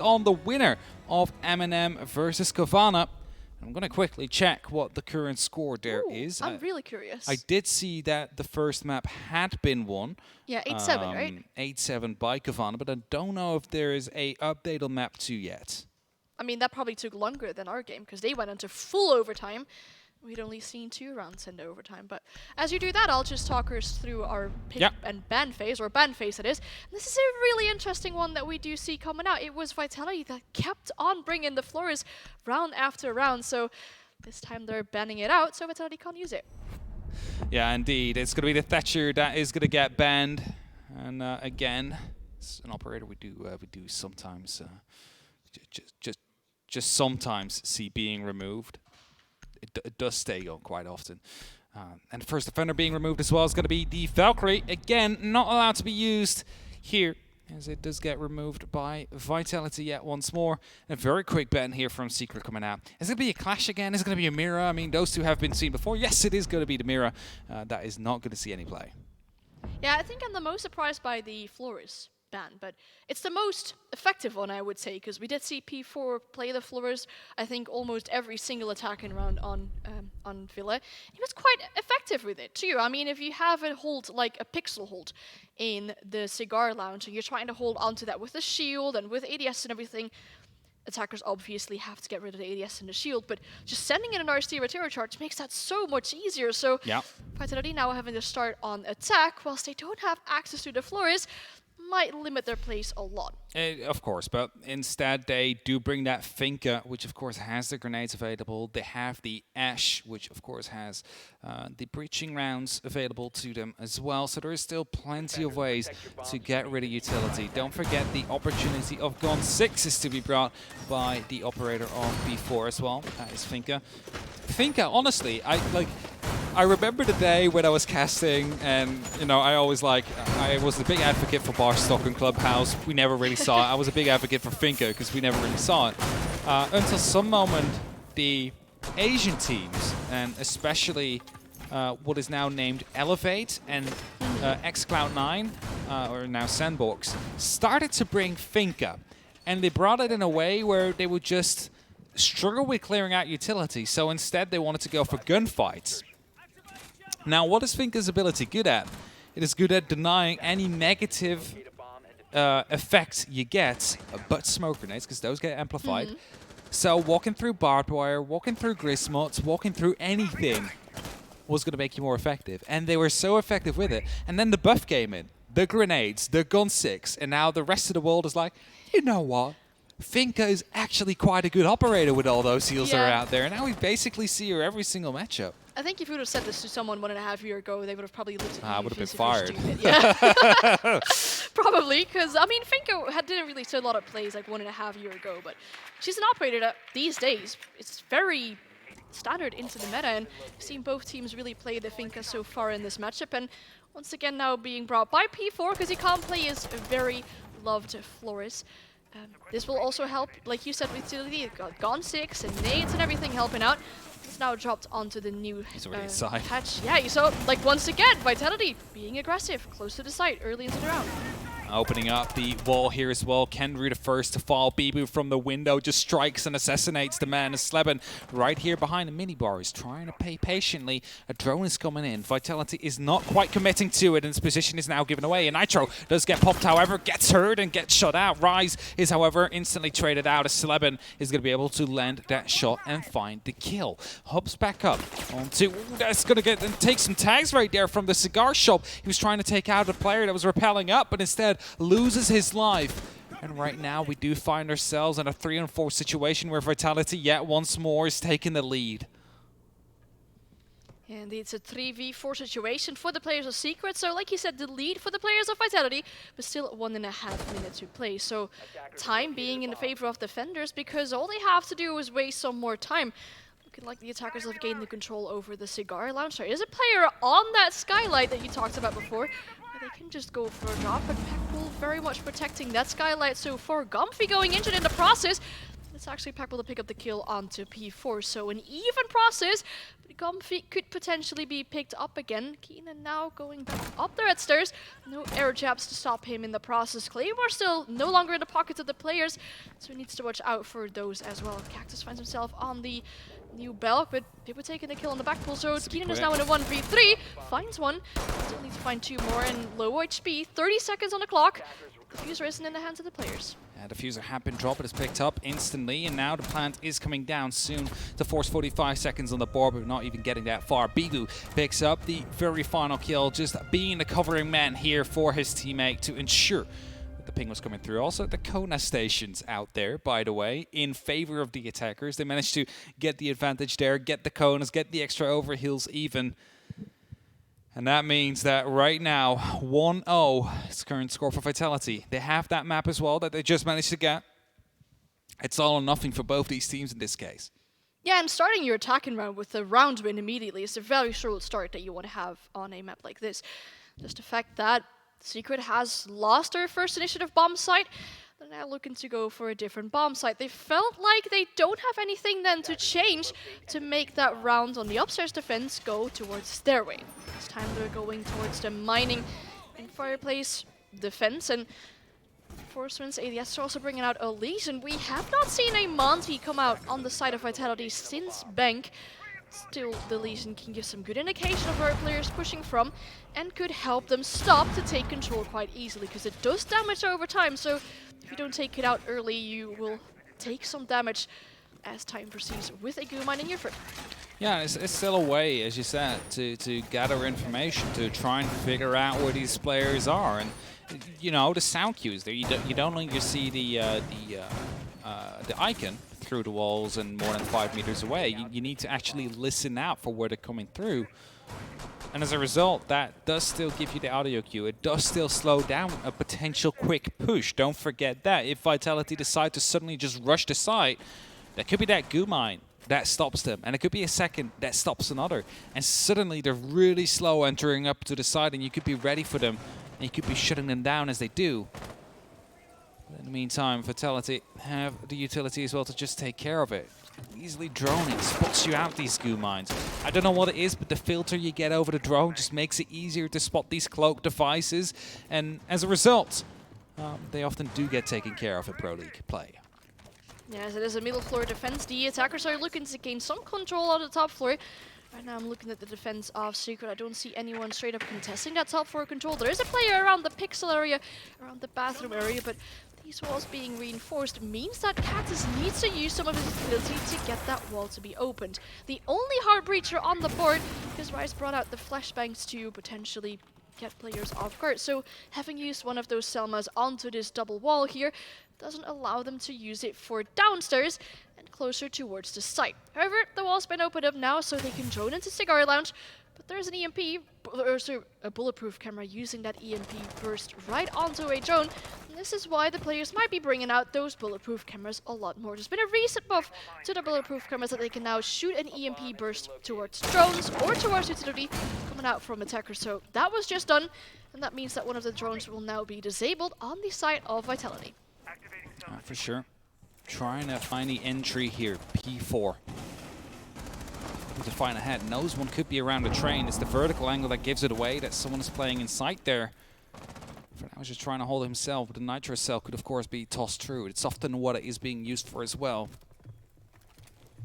on the winner of M&M versus Kavana. I'm going to quickly check what the current score there is. I'm really curious. I did see that the first map had been won. Yeah, 8-7, right? 8-7 by Kavana, but I don't know if there is a update on map 2 yet. I mean, that probably took longer than our game because they went into full overtime. We'd only seen 2 rounds into overtime. But as you do that, I'll just talk us through our pick and ban phase, or ban phase it is. And this is a really interesting one that we do see coming out. It was Vitality that kept on bringing the floors round after round. So this time they're banning it out, so Vitality can't use it. Yeah, indeed. It's going to be the Thatcher that is going to get banned. And again, it's an operator we do sometimes just sometimes see being removed. It does stay on quite often. And the first defender being removed as well is going to be the Valkyrie. Again, not allowed to be used here, as it does get removed by Vitality yet once more. A very quick ban here from Secret coming out. Is it going to be a clash again? Is it going to be a mirror? I mean, those two have been seen before. Yes, it is going to be the mirror. That is not going to see any play. Yeah, I think I'm the most surprised by the Flores ban, but it's the most effective one, I would say, because we did see P4 play the Flores, I think, almost every single attacking round on Villa. He was quite effective with it, too. I mean, if you have a hold, like a pixel hold in the Cigar Lounge, and you're trying to hold onto that with a shield and with ADS and everything, attackers obviously have to get rid of the ADS and the shield, but just sending in an RST Rotary charge makes that so much easier. So Vitality now having to start on attack, whilst they don't have access to the Flores, might limit their plays a lot. Of course, but instead they do bring that Finka, which of course has the grenades available. They have the Ash, which of course has the breaching rounds available to them as well. So there is still plenty of ways to get rid of utility. Don't forget the opportunity of Gun 6 is to be brought by the operator of B4 as well. That is Finka. Finka, honestly, I remember the day when I was casting, and I always I was a big advocate for bar stock and clubhouse. We never really saw it. I was a big advocate for Finka because we never really saw it until some moment the Asian teams, and especially what is now named Elevate and xCloud9, or now Sandbox, started to bring Finka, and they brought it in a way where they would just struggle with clearing out utility. So instead, they wanted to go for gunfights. Now, what is Finka's ability good at? It is good at denying any negative effect you get, but smoke grenades, because those get amplified. So walking through barbed wire, walking through Grismots, walking through anything was going to make you more effective. And they were so effective with it. And then the buff came in. The grenades, the Gun 6, and now the rest of the world is like, you know what? Finka is actually quite a good operator with all those heals that are out there. And now we basically see her every single matchup. I think if you would have said this to someone 1.5 years ago, they would have probably looked at me. I would have been fired. Yeah. Probably, because, I mean, Finka didn't really see a lot of plays like 1.5 years ago, but she's an operator that these days is very standard into the meta, and we've seen both teams really play the Finka so far in this matchup, and once again now being brought by P4 because he can't play his very loved Flores. This will also help, like you said, with utility. Got Gon 6 and nades and everything helping out. It's now dropped onto the new patch. Yeah, so like once again, Vitality being aggressive, close to the site, early into the round. Opening up the wall here as well. Kenru the first to fall. Bibu from the window just strikes and assassinates the man. Sleben right here behind the minibar is trying to pay patiently. A drone is coming in. Vitality is not quite committing to it, and its position is now given away. And Nitro does get popped, however, gets hurt and gets shot out. Rise is, however, instantly traded out as Sleben is going to be able to land that shot and find the kill. Hops back up onto... that's going to get and take some tags right there from the cigar shop. He was trying to take out a player that was rappelling up, but instead loses his life. And right now we do find ourselves in a 3-on-4 situation where Vitality yet once more is taking the lead. And it's a 3v4 situation for the players of Secret. So like you said, the lead for the players of Vitality, but still 1.5 minutes to play. So time being in the favor of defenders, because all they have to do is waste some more time. Looking like the attackers have gained the control over the Cigar Lounge. There is a player on that skylight that you talked about before. They can just go for a drop, but Peckbull very much protecting that skylight so far. Gumpy going injured in the process. It's actually Packable to pick up the kill onto P4, so an even process. But Kafe could potentially be picked up again. Keenan now going back up the red stairs. No air jabs to stop him in the process. Claymore still no longer in the pockets of the players, so he needs to watch out for those as well. Cactus finds himself on the new Belk, but people taking the kill on the back pull, so Keenan is now in a 1v3. Finds one. Still need to find 2 more and low HP. 30 seconds on the clock. The Diffuser isn't in the hands of the players. Diffuser had been dropped, but it's picked up instantly, and now the plant is coming down soon to force 45 seconds on the board, but not even getting that far. Bibu picks up the very final kill, just being the covering man here for his teammate to ensure that the ping was coming through. Also, the Kona stations out there, by the way, in favor of the attackers. They managed to get the advantage there, get the Konas, get the extra overheals even. And that means that right now, 1-0 is current score for Vitality. They have that map as well that they just managed to get. It's all or nothing for both these teams in this case. Yeah, and starting your attacking round with a round win immediately is a very short start that you want to have on a map like this. Just the fact that Secret has lost their first initiative bomb site. They're now looking to go for a different bomb site. They felt like they don't have anything then to change to make that round on the upstairs defense go towards stairway. This time they're going towards the mining and fireplace defense, and Forceman's ADS are also bringing out a Legion. We have not seen a Monty come out on the side of Vitality since Bank. Still, the Legion can give some good indication of where players pushing from and could help them stop to take control quite easily, because it does damage over time, so if you don't take it out early, you will take some damage as time proceeds with a goo mine in your front. Yeah, it's still a way, as you said, to gather information, to try and figure out where these players are. And, you know, the sound cues there, you don't longer see the icon through the walls and more than 5 meters away. You need to actually listen out for where they're coming through. And as a result, that does still give you the audio cue. It does still slow down a potential quick push. Don't forget that. If Vitality decide to suddenly just rush the site, there could be that goo mine that stops them. And it could be a second that stops another. And suddenly they're really slow entering up to the side, and you could be ready for them. And you could be shutting them down as they do. In the meantime, Vitality have the utility as well to just take care of it. Easily droning spots you out these goo mines. I don't know what it is, but the filter you get over the drone just makes it easier to spot these cloak devices. And as a result, they often do get taken care of in Pro League play. Yeah, as it is a middle floor defense, the attackers are looking to gain some control on the top floor. Right now I'm looking at the defense of Secret. I don't see anyone straight up contesting that top floor control. There is a player around the pixel area, around the bathroom area, but these walls being reinforced means that Cactus needs to use some of his ability to get that wall to be opened. The only hard breacher on the board, because Rice brought out the flashbangs to potentially get players off guard. So having used one of those Selmas onto this double wall here doesn't allow them to use it for downstairs and closer towards the site. However, the wall's been opened up now so they can drone into Cigar Lounge, but there's an EMP, or sorry, a bulletproof camera using that EMP burst right onto a drone. And this is why the players might be bringing out those bulletproof cameras a lot more. There's been a recent buff to the bulletproof cameras that they can now shoot an EMP burst towards drones or towards utility coming out from attackers. So that was just done, and that means that one of the drones will now be disabled on the side of Vitality. For sure. Trying to find the entry here, P4. To find ahead. Knows one could be around the train. It's the vertical angle that gives it away, that someone is playing in sight there. For now, he's just trying to hold himself, but the nitro cell could, of course, be tossed through. It's often what it is being used for as well.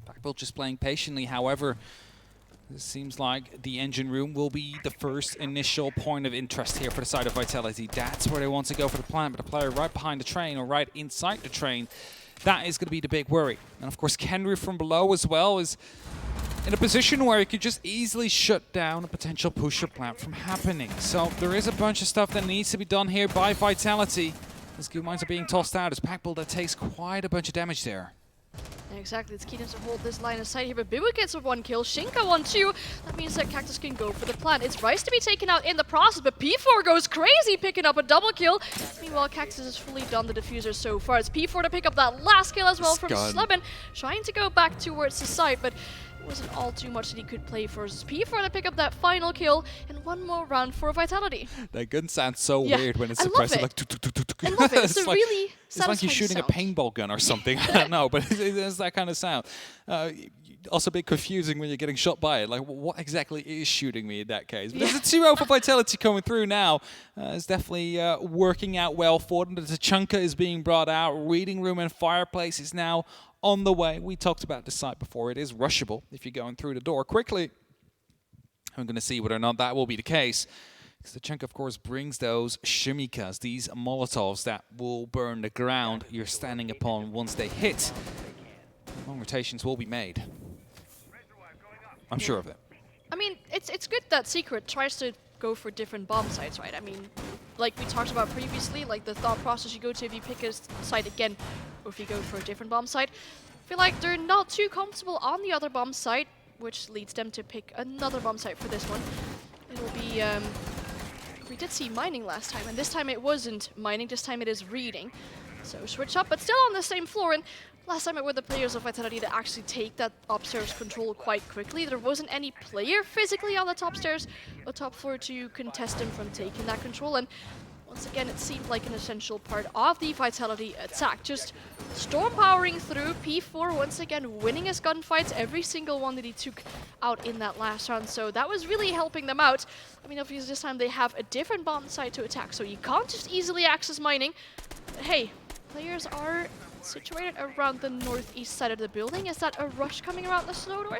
Backbuild just playing patiently. However, it seems like the engine room will be the first initial point of interest here for the side of Vitality. That's where they want to go for the plant, but the player right behind the train or right inside the train, that is going to be the big worry. And of course, Kenry from below as well is in a position where he could just easily shut down a potential pusher plant from happening. So there is a bunch of stuff that needs to be done here by Vitality. As goo mines are being tossed out, as Packbull that takes quite a bunch of damage there. Yeah, exactly, it's Keenan to hold this line of sight here, but Bibu gets a 1 kill, Shinka 1-2. That means that Cactus can go for the plant. It's Rice to be taken out in the process, but P4 goes crazy picking up a double kill. Meanwhile, Cactus has fully done the diffuser so far. It's P4 to pick up that last kill as well from Slebin, trying to go back towards the site, but wasn't all too much that he could play for P4 to pick up that final kill and one more round for Vitality. That gun sounds so weird when it's I love suppressed. it. Like, I love it. It's a like, really it's like you're satisfying shooting sound. a paintball gun or something. I don't know, but it's that kind of sound. Also a bit confusing when you're getting shot by it. Like, what exactly is shooting me in that case? But there's a 2-0 for Vitality coming through now. It's definitely working out well for them. The Tachanka is being brought out. Reading Room and Fireplace is now on the way. We talked about the site before. It is rushable if you're going through the door quickly. I'm going to see whether or not that will be the case. Because the chunk, of course, brings those shimikas, these molotovs that will burn the ground you're standing upon once they hit. Long rotations will be made. I'm sure of it. I mean, it's good that Secret tries to go for different bomb sites, right? I mean, like we talked about previously, like the thought process you go to if you pick a site again, or if you go for a different bomb site. I feel like they're not too comfortable on the other bomb site, which leads them to pick another bomb site for this one. It'll be, we did see mining last time, and this time it wasn't mining, this time it is reading. So switch up, but still on the same floor, and last time it were the players of Vitality to actually take that upstairs control quite quickly. There wasn't any player physically on the top stairs or top floor to contest him from taking that control, and once again it seemed like an essential part of the Vitality attack. Just storm powering through, P4 once again winning his gunfights, every single one that he took out in that last round, so that was really helping them out. I mean, obviously this time they have a different bomb site to attack, so you can't just easily access mining. But hey, players are situated around the northeast side of the building. Is that a rush coming around the snow door?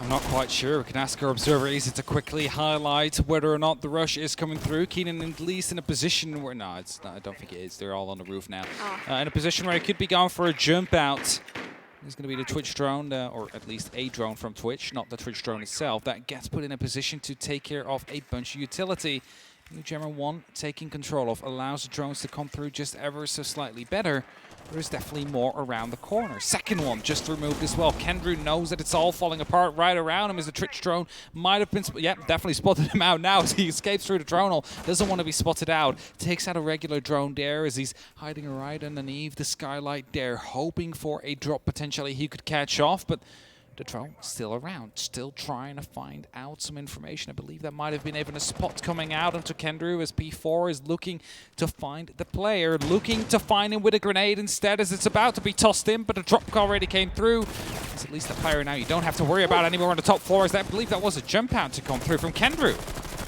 I'm not quite sure. We can ask our observer Easy to quickly highlight whether or not the rush is coming through. Keenan at least in a position where... No, it's not, I don't think it is. They're all on the roof now. In a position where he could be going for a jump out. There's going to be the Twitch drone, or at least a drone from Twitch, not the Twitch drone itself, that gets put in a position to take care of a bunch of utility. New German 1 taking control of allows the drones to come through just ever so slightly better. There's definitely more around the corner. Second one just removed as well. Kendrew knows that it's all falling apart right around him as the Twitch drone might have been... definitely spotted him out now as he escapes through the drone hole. Doesn't want to be spotted out. Takes out a regular drone there as he's hiding right underneath the skylight there, hoping for a drop potentially he could catch off, but the drone still around, still trying to find out some information. I believe that might have been even a spot coming out onto Kendrew as P4 is looking to find the player, looking to find him with a grenade instead as it's about to be tossed in, but the drop already came through. It's at least the player now you don't have to worry about anymore on the top floors. I believe that was a jump out to come through from Kendrew.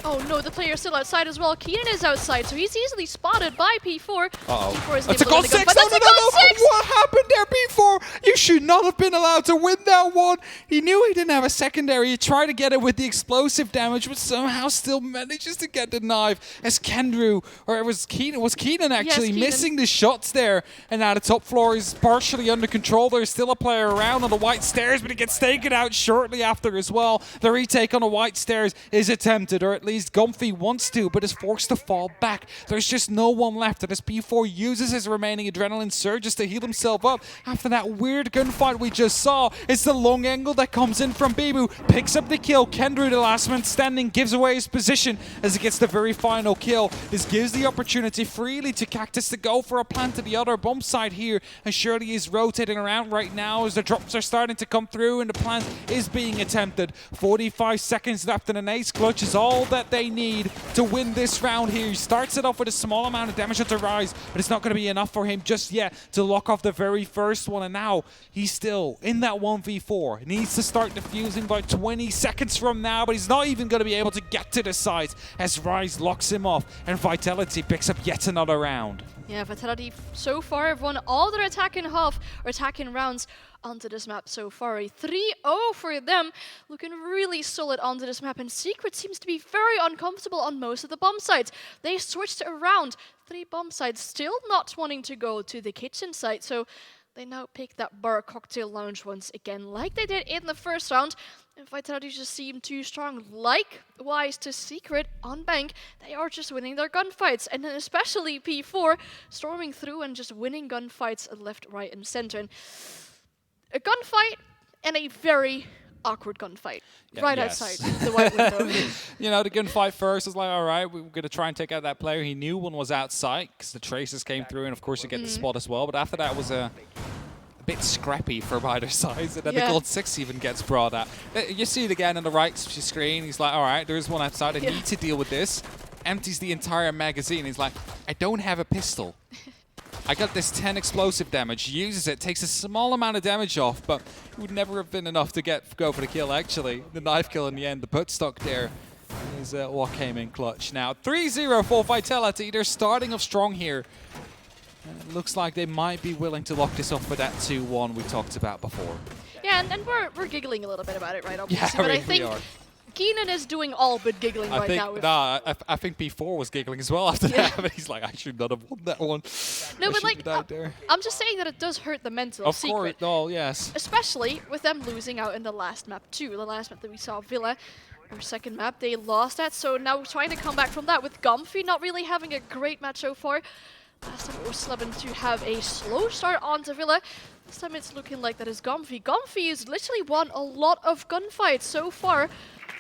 Oh no, the player's still outside as well. Keenan is outside, so he's easily spotted by P4. P4 is That's a goal 6! No, what happened there, P4? You should not have been allowed to win that one. He knew he didn't have a secondary. He tried to get it with the explosive damage, but somehow still manages to get the knife as Kendrew, or it was Keenan actually missing the shots there. And now the top floor is partially under control. There's still a player around on the white stairs, but he gets taken out shortly after as well. The retake on the white stairs is attempted, or at least Comfy wants to, but is forced to fall back. There's just no one left, and as P4 uses his remaining adrenaline surges to heal himself up after that weird gunfight we just saw, it's the long angle that comes in from Bibu, picks up the kill. Kendrew, the last man standing, gives away his position as he gets the very final kill. This gives the opportunity freely to Cactus to go for a plant to the other bomb site here, and Shirley is rotating around right now as the drops are starting to come through and the plant is being attempted. 45 seconds left and an ace clutch is all that they need to win this round here. He starts it off with a small amount of damage onto Rise, but it's not going to be enough for him just yet to lock off the very first one, and now he's still in that 1v4. He needs to start defusing by 20 seconds from now, but he's not even going to be able to get to the site as Rise locks him off and Vitality picks up yet another round. Yeah, Vitality so far have won all their attacking rounds onto this map so far. A 3-0 for them, looking really solid onto this map, and Secret seems to be very uncomfortable on most of the bomb sites. They switched around 3 bomb sites, still not wanting to go to the kitchen site, so they now pick that bar cocktail lounge once again, like they did in the first round. And Vitality just seem too strong. Likewise to Secret on Bank, they are just winning their gunfights, and then especially P4 storming through and just winning gunfights left, right, and center. And a gunfight and a very awkward gunfight outside the white window. You know, the gunfight first was like, all right, we're going to try and take out that player. He knew one was outside because the traces came through, and of course you get the spot as well. But after that was a bit scrappy from either side, and then the Yeah. gold 6 even gets brought out. You see it again on the right screen. He's like, all right, there's one outside. I need to deal with this. Empties the entire magazine. He's like, I don't have a pistol. I got this 10 explosive damage, uses it, takes a small amount of damage off, but it would never have been enough to go for the kill, actually. The knife kill in the end, the put stock there is what came in clutch. Now, 3-0 for Vitality. They're starting off strong here. And it looks like they might be willing to lock this off for that 2-1 we talked about before. Yeah, and we're giggling a little bit about it, right? Obviously, Yeah, but I we think are. Keenan is doing all but giggling right now. I think P4 was giggling as well after that, but he's like, I should not have won that one. No, I but should like, have died there. I'm just saying that it does hurt the mental Of Secret. course, no, yes. Especially with them losing out in the last map too. The last map that we saw, Villa, or second map, they lost that. So now trying to come back from that with Comfy not really having a great match so far. Last time it was Slevin to have a slow start onto Villa. This time it's looking like that is Comfy. Comfy has literally won a lot of gunfights so far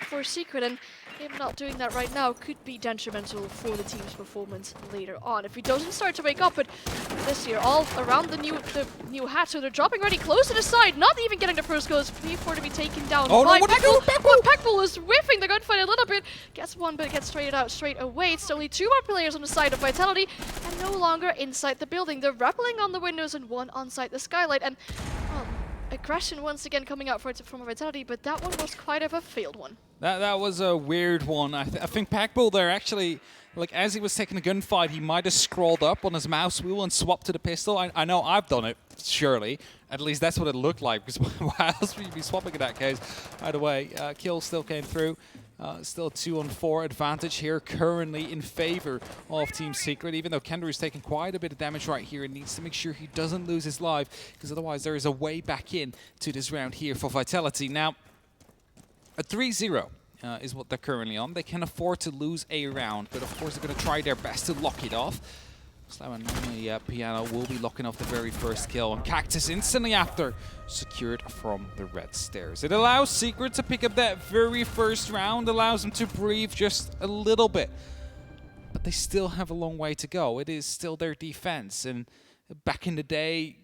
for Secret, and him not doing that right now could be detrimental for the team's performance later on. If he doesn't start to wake up, but this year all around the new hat, so they're dropping already close to the side, not even getting the first goal. It's P4 to be taken down Oh by no, what did he do? Peckbull. Peckbull is whiffing the gunfight a little bit, gets one but gets traded out straight away. It's only 2 more players on the side of Vitality and no longer inside the building. They're rappelling on the windows and one inside the skylight, and well, aggression once again coming out from Vitality, but that one was quite of a failed one. That was a weird one. I think Packbull there actually, like as he was taking a gunfight, he might have scrolled up on his mouse wheel and swapped to the pistol. I know I've done it, surely. At least that's what it looked like, because why else would you be swapping in that case? Either way, kill still came through. Still a 2-on-4 advantage here, currently in favor of Team Secret, even though Kendra is taking quite a bit of damage right here and needs to make sure he doesn't lose his life, because otherwise there is a way back in to this round here for Vitality. Now, a 3-0 is what they're currently on. They can afford to lose a round, but of course they're going to try their best to lock it off. Slaven on the piano will be locking off the very first kill, and Cactus instantly after secured from the red stairs. It allows Secret to pick up that very first round, allows them to breathe just a little bit. But they still have a long way to go. It is still their defense, and back in the day,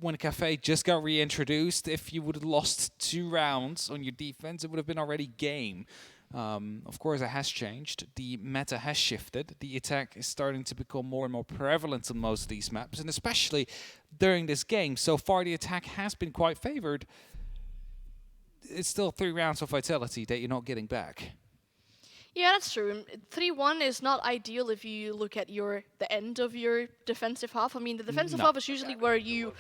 when Kafe just got reintroduced, if you would have lost 2 rounds on your defense, it would have been already game. Of course, it has changed. The meta has shifted. The attack is starting to become more and more prevalent on most of these maps, and especially during this game. So far, the attack has been quite favored. It's still 3 rounds of Vitality that you're not getting back. Yeah, that's true. 3-1 is not ideal if you look at the end of your defensive half. I mean, the defensive half is usually where you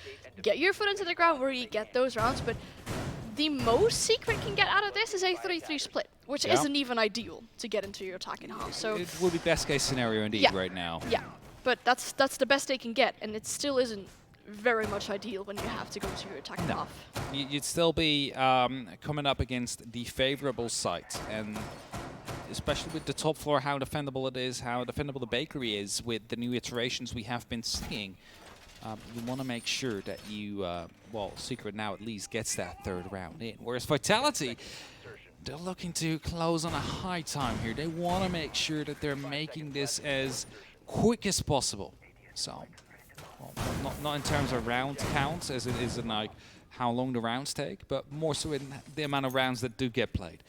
get your foot into the ground, where you get those rounds, but the most Secret can get out of this is a 3-3 split, which isn't even ideal to get into your attacking half. So it would be best case scenario indeed right now. Yeah, but that's the best they can get, and it still isn't very much ideal when you have to go to your attacking half. You'd still be coming up against the favorable site, and especially with the top floor, how defendable it is, how defendable the bakery is with the new iterations we have been seeing. You want to make sure that you, well, Secret now at least gets that 3rd round in. Whereas Vitality, they're looking to close on a high time here. They want to make sure that they're making this as quick as possible. So, well, not in terms of round counts, as it is in like how long the rounds take, but more so in the amount of rounds that do get played.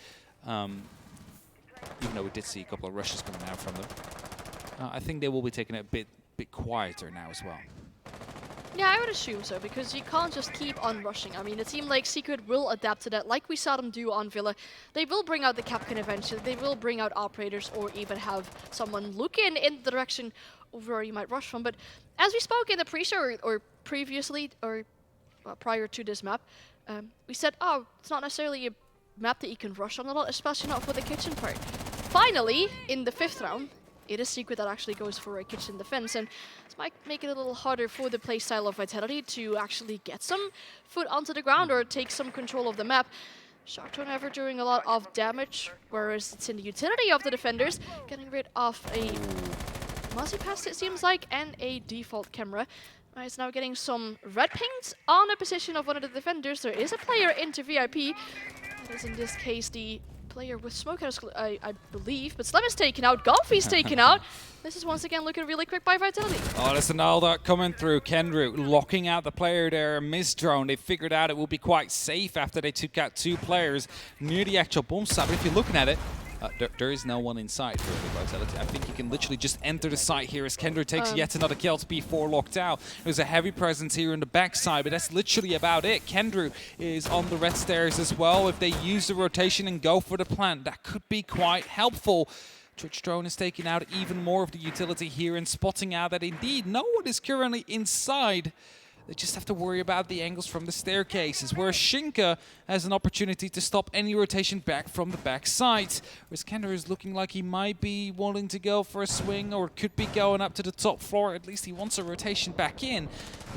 Even though we did see a couple of rushes coming out from them. I think they will be taking it a bit quieter now as well. Yeah, I would assume so, because you can't just keep on rushing. I mean, it seemed like Secret will adapt to that, like we saw them do on Villa. They will bring out the Capcan eventually, they will bring out operators, or even have someone look in the direction of where you might rush from. But as we spoke in the pre-show, or previously, or prior to this map, we said, oh, it's not necessarily a map that you can rush on a lot, especially not for the kitchen part. Finally, in the 5th round, it is Secret that actually goes for a kitchen defense, and this might make it a little harder for the playstyle of Vitality to actually get some foot onto the ground or take some control of the map. Sharkton ever doing a lot of damage, whereas it's in the utility of the defenders, getting rid of a Muzzy Pest, it seems like, and a default camera. It's now getting some red pings on a position of one of the defenders. There is a player into VIP. That is in this case the player with smoke, I believe. But Slem is taken out. Golfy's taken out. This is once again looking really quick by Vitality. Oh, there's an Alda coming through. Kendrew locking out the player there. Missed drone. They figured out it would be quite safe after they took out 2 players near the actual bomb site. But if you're looking at it, there is no one inside for Vitality. I think you can literally just enter the site here as Kendrew takes yet another kill to B4 locked out. There's a heavy presence here in the backside, but that's literally about it. Kendrew is on the red stairs as well. If they use the rotation and go for the plant, that could be quite helpful. Twitch Drone is taking out even more of the utility here and spotting out that indeed no one is currently inside. They just have to worry about the angles from the staircases, where Shinka has an opportunity to stop any rotation back from the backside. Whereas Kendrew is looking like he might be wanting to go for a swing, or could be going up to the top floor. At least he wants a rotation back in.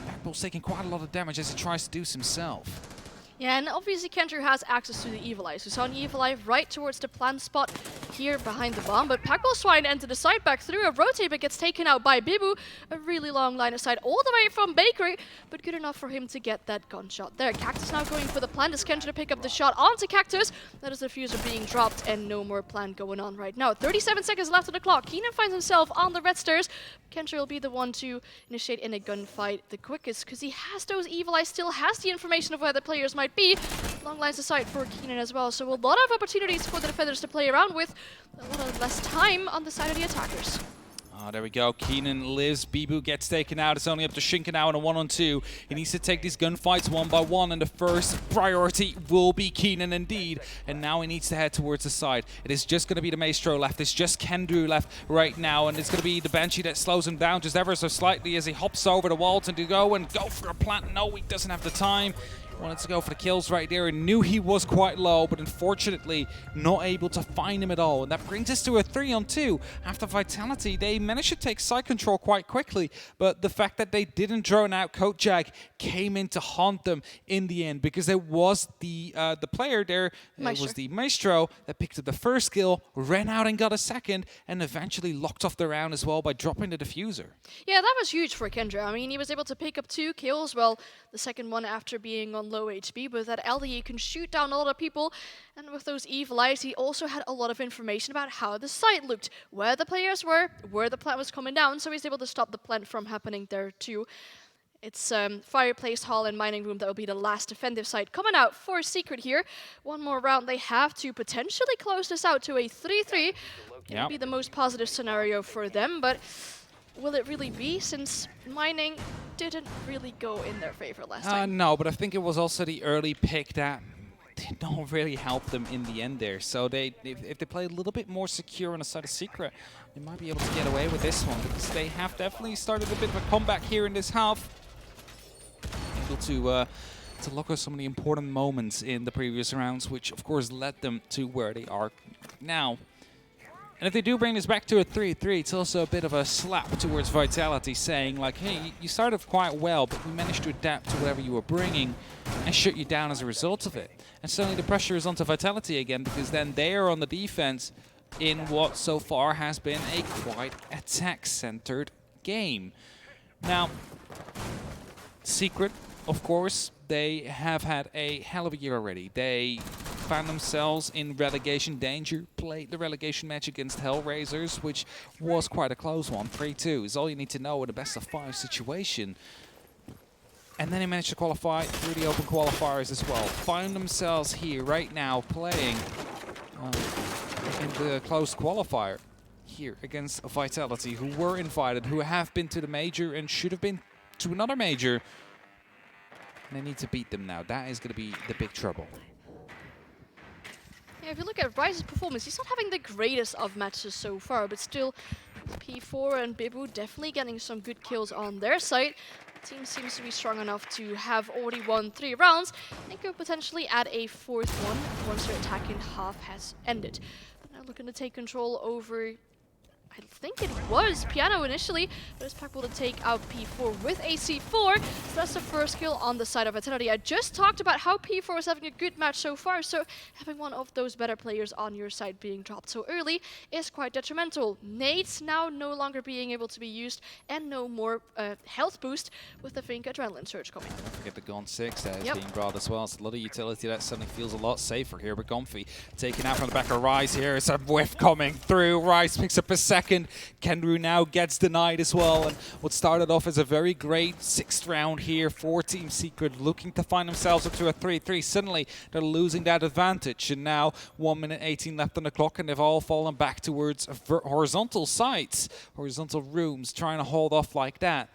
Backball's taking quite a lot of damage as he tries to do this himself. Yeah, and obviously Kendrew has access to the Evil Eye. So we saw an Evil Eye right towards the plant spot here behind the bomb. But Packball's trying to enter the side back through a rotate, but gets taken out by Bibu. A really long line of sight all the way from Bakery, but good enough for him to get that gunshot there. Cactus now going for the plant as Kendrew to pick up the shot onto Cactus. That is the fuser being dropped and no more plant going on right now. 37 seconds left on the clock. Keenan finds himself on the red stairs. Kendrew will be the one to initiate in a gunfight the quickest because he has those Evil Eyes, still has the information of where the players might be. Long lines of sight for Keenan as well, so a lot of opportunities for the defenders to play around with, a lot less time on the side of the attackers. Oh, there we go. Keenan lives. Bibu gets taken out. It's only up to Shinka now in a 1-on-2. He needs to take these gunfights one by one, and the first priority will be Keenan indeed. And now he needs to head towards the side. It is just going to be the Maestro left. It's just Kendrew left right now, and it's going to be the Banshee that slows him down just ever so slightly as he hops over the wall to go for a plant. No, he doesn't have the time. Wanted to go for the kills right there and knew he was quite low, but unfortunately not able to find him at all. And that brings us to a 3-on-2. After Vitality, they managed to take side control quite quickly, but the fact that they didn't drone out Kojak came in to haunt them in the end, because it was the player there, it was the Maestro that picked up the first kill, ran out and got a second, and eventually locked off the round as well by dropping the diffuser. Yeah, that was huge for Kendrew. I mean, he was able to pick up 2 kills, well, the second one after being on low HP, but that LDE can shoot down a lot of people, and with those Evil Eyes, he also had a lot of information about how the site looked, where the players were, where the plant was coming down, so he's able to stop the plant from happening there too. It's Fireplace Hall and Mining Room that will be the last defensive site coming out for Secret here. One more round they have to potentially close this out to a 3-3. It would be the most positive scenario for them, but will it really be, since Mining didn't really go in their favor last time? No, but I think it was also the early pick that did not really help them in the end there. So if they play a little bit more secure on the side of Secret, they might be able to get away with this one, because they have definitely started a bit of a comeback here in this half. Able to lock up some of the important moments in the previous rounds, which of course led them to where they are now. And if they do bring this back to a 3-3, it's also a bit of a slap towards Vitality, saying like, hey, you started quite well, but we managed to adapt to whatever you were bringing and shut you down as a result of it. And suddenly the pressure is onto Vitality again, because then they are on the defense in what so far has been a quite attack-centered game. Now, Secret, of course, they have had a hell of a year already. They found themselves in relegation danger, played the relegation match against Hellraisers, which was quite a close one. 3-2 is all you need to know in a best-of-5 situation. And then they managed to qualify through the open qualifiers as well. Find themselves here right now playing in the closed qualifier here against Vitality, who were invited, who have been to the major and should have been to another major. And they need to beat them now. That is going to be the big trouble. Yeah, if you look at Rise's performance, he's not having the greatest of matches so far, but still, P4 and Bibu definitely getting some good kills on their side. The team seems to be strong enough to have already won 3 rounds and could potentially add a 4th one once their attacking half has ended. But now looking to take control over I think it was Piano initially, but it's Packball to take out P4 with a C4. So that's the first kill on the side of Vitality. I just talked about how P4 was having a good match so far, so having one of those better players on your side being dropped so early is quite detrimental. Nades now no longer being able to be used, and no more health boost with the Fink Adrenaline Surge coming. Don't forget the Gun 6 that is being brought as well. It's a lot of utility that suddenly feels a lot safer here. But Comfy taken out from the back of Rise here. It's a whiff coming through. Rise picks up a second. Kenru now gets denied as well. And what started off as a very great 6th round here for Team Secret, looking to find themselves up to a 3-3. Suddenly, they're losing that advantage. And now 1 minute 18 left on the clock, and they've all fallen back towards horizontal sites, horizontal rooms, trying to hold off like that.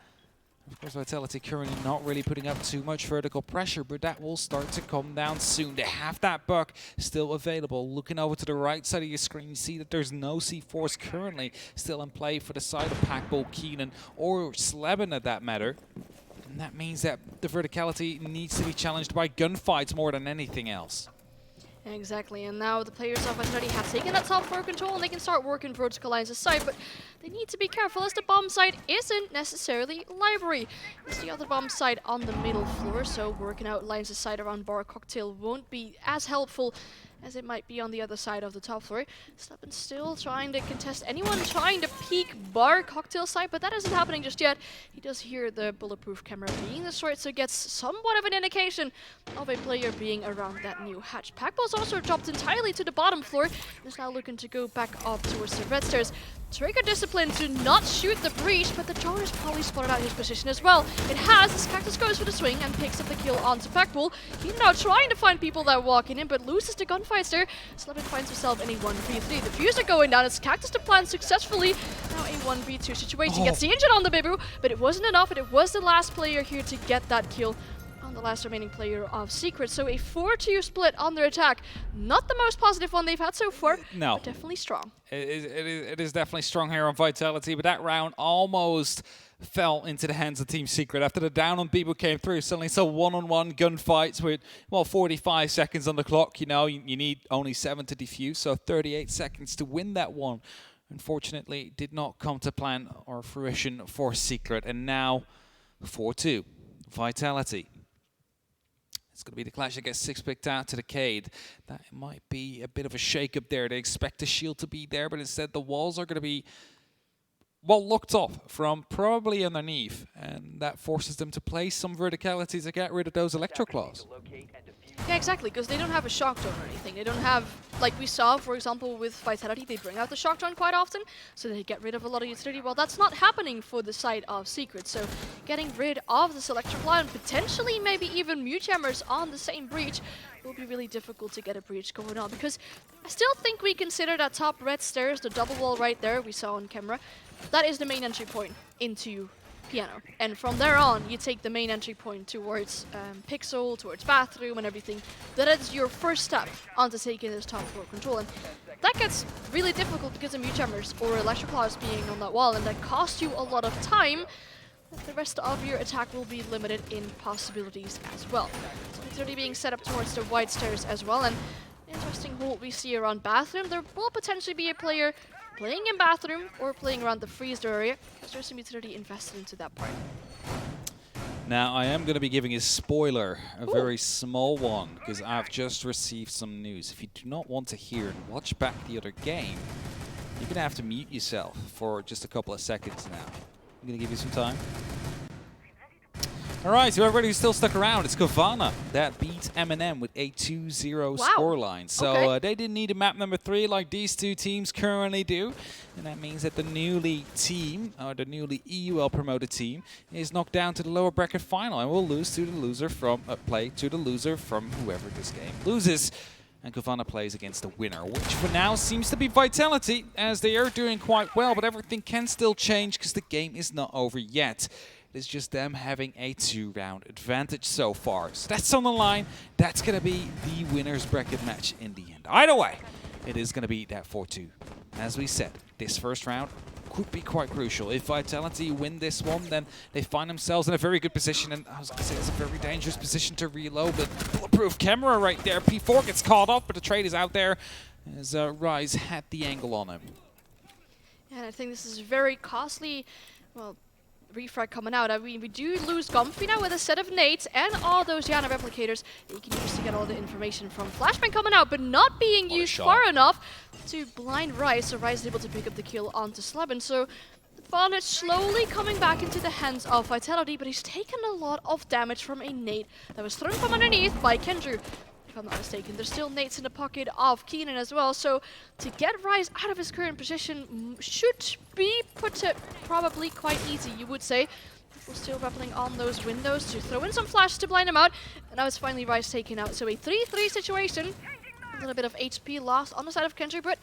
Of course, Vitality currently not really putting up too much vertical pressure, but that will start to come down soon. They have that buck still available. Looking over to the right side of your screen, you see that there's no C4s currently still in play for the side of Packball, Keenan, or Sleben at that matter. And that means that the verticality needs to be challenged by gunfights more than anything else. Exactly, and now the players of Vitality have taken that top floor control, and they can start working vertical lines aside, but they need to be careful as the bomb site isn't necessarily library. It's the other bomb site on the middle floor, so working out lines aside around Bar Cocktail won't be as helpful as it might be on the other side of the top floor. Sleben still trying to contest anyone trying to peek Bar Cocktail side, but that isn't happening just yet. He does hear the bulletproof camera being destroyed, so gets somewhat of an indication of a player being around that new hatch. Packball's also dropped entirely to the bottom floor, and is now looking to go back up towards the red stairs. Trigger discipline to not shoot the breach, but the drone has probably spotted out his position as well. It has, as Cactus goes for the swing and picks up the kill onto Packball. He's now trying to find people that are walking in, but loses the gunfights there. Sleben finds himself in a 1v3. The fuser going down as Cactus to plan successfully. Now a 1v2 situation. Gets the injured on the Bibu, but it wasn't enough, and it was the last player here to get that kill on the last remaining player of Secret. So a 4-2 split on their attack. Not the most positive one they've had so far, No. but definitely strong. It is definitely strong here on Vitality, but that round almost fell into the hands of Team Secret after the down on Bibu came through. Suddenly it's a one-on-one gunfights with, well, 45 seconds on the clock. You know, you need only 7 to defuse, so 38 seconds to win that one. Unfortunately, did not come to plan or fruition for Secret, and now 4-2 Vitality. It's going to be the clash that gets 6 picked out to the Cade. That might be a bit of a shake-up there. They expect the shield to be there, but instead the walls are going to be, well, looked off from probably underneath. And that forces them to play some verticality to get rid of those electro claws. Yeah, exactly, because they don't have a shock drone or anything. They don't have, like we saw, for example, with Vitality, they bring out the shock drone quite often, so they get rid of a lot of utility. Well, that's not happening for the side of Secret, so getting rid of this electric claw and potentially maybe even mute jammers on the same breach will be really difficult to get a breach going on, because I still think we consider that top red stairs, the double wall right there we saw on camera, that is the main entry point into Piano. And from there on, you take the main entry point towards Pixel, towards Bathroom and everything. That is your first step onto taking this top floor control. And that gets really difficult because of mute jammers or electric claws being on that wall, and that costs you a lot of time. The rest of your attack will be limited in possibilities as well. So it's already being set up towards the white stairs as well. And interesting hold we see around Bathroom. There will potentially be a player playing in Bathroom or playing around the freezer area, because there's some utility invested into that part. Now, I am going to be giving a spoiler, a very small one, because I've just received some news. If you do not want to hear and watch back the other game, you're going to have to mute yourself for just a couple of seconds now. I'm going to give you some time. All right, so everybody who's still stuck around, it's Kavana that beat M&M with a 2-0 scoreline. So they didn't need a map number 3 like these two teams currently do. And that means that the newly team, or the newly EUL promoted team, is knocked down to the lower bracket final and will lose to the loser from, play to the loser from whoever this game loses. And Kavana plays against the winner, which for now seems to be Vitality, as they are doing quite well, but everything can still change because the game is not over yet. It's just them having a 2-round advantage so far. So that's on the line. That's going to be the winner's bracket match in the end. Either way, it is going to be that 4-2. As we said, this first round could be quite crucial. If Vitality win this one, then they find themselves in a very good position. And I was going to say, it's a very dangerous position to reload. But bulletproof camera right there. P4 gets caught off, but the trade is out there as Rise had the angle on him. And I think this is very costly. Well, refrag coming out. I mean, we do lose Comfy now with a set of nades and all those Yana replicators that you can use to get all the information from Flashbang coming out, but not being used far enough to blind Rise, so Rise is able to pick up the kill onto Slabin. So the advantage slowly coming back into the hands of Vitality, but he's taken a lot of damage from a nade that was thrown from underneath by Kendrew. If I'm not mistaken, there's still nades in the pocket of Keenan as well, so to get Rise out of his current position should be probably quite easy, you would say. People still rappelling on those windows to throw in some flashes to blind him out, and now it's finally Rise taken out. So a 3-3 situation, a little bit of HP lost on the side of Kendrick, but